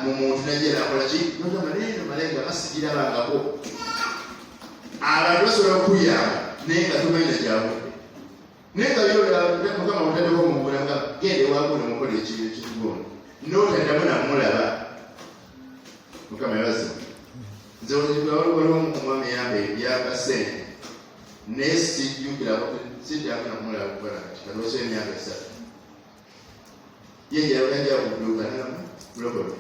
mu muntu najja nakola ki nota maneno malenga asigirabangako abantu basobola okuyamba naye nga tomanya gyabudde naye nga mukama mutaddeko omugula nga gende waako nemukola ekintu ekitugono notaddamu namulaba mukama yabazimu nze waliwo omwami yamba ebyaka sente naye sijjukirako siddamu namulaba kukola kati kaloosa emyaka 3 yejja kuduuka namu kulokole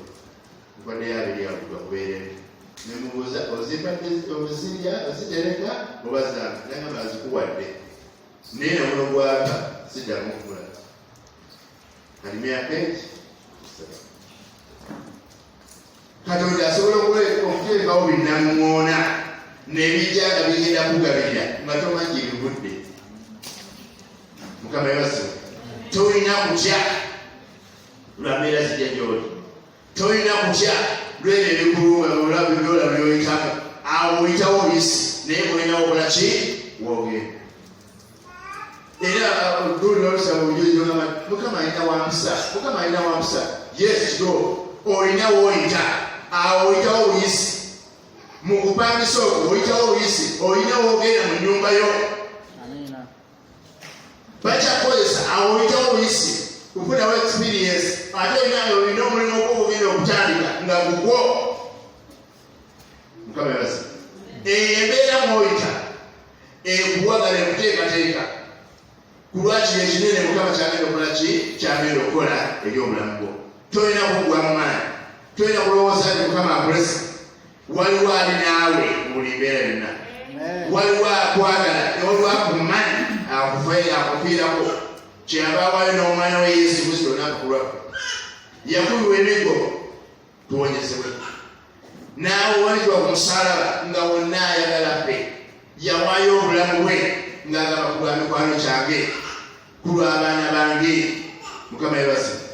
nkwadde yabiri yakugwa kubeeremu nemubuuza ozirya ozitereka oba zanga nagamba azikuwadde naye namuno gwaka siddamu okumulaba kali myaka eki Katonda asobola okuteekawo binnamuŋŋoona nebijja nga bigenda kugabirira nga tomanyi ebivudde mukama yabasiba tolina kutya lwambeera zijja gyoli tolina kutya lwebyo ebikulunga olaba byolaba byoyitako awo oyitawo obisi naye mulinawo okola ki woogenda era luli olusaba obujulizo gamba mukama alina wampisa yes go olina woyita awo oyitawo obuyisi mu kupangisa okwo oyitawo obuyisi olina woogenda mu nnyumba yo bakyakozesa awo oyitawo obuyisi kufunawo experience ate olina omulimu ogwogenda okutandika nga gugwo mukama yabasa embeera mwoyita ekuwagala ekuteekateeka ku lwakiri ekinene mukama kyagenda okukola ki kyagenda okukola eri obulamu bwo tolina kugwa mu maanyi tolina kulowooza nti mukama akulesa waliwo ali naawe mu buli mbeera yonna waliwo akwagala waliwo akumanyi akufiirako kyeyava awaayo n'omwana we yesu kristo n'akakulwako yakubibwa emigo tuwonyezebwe naawe waligwa ku musalaba nga wonna ayagala ffe yawaayo obulamu bwe ng'agamba ku lwa mikwano kyange ku lw'abaana bange mukama yebazibu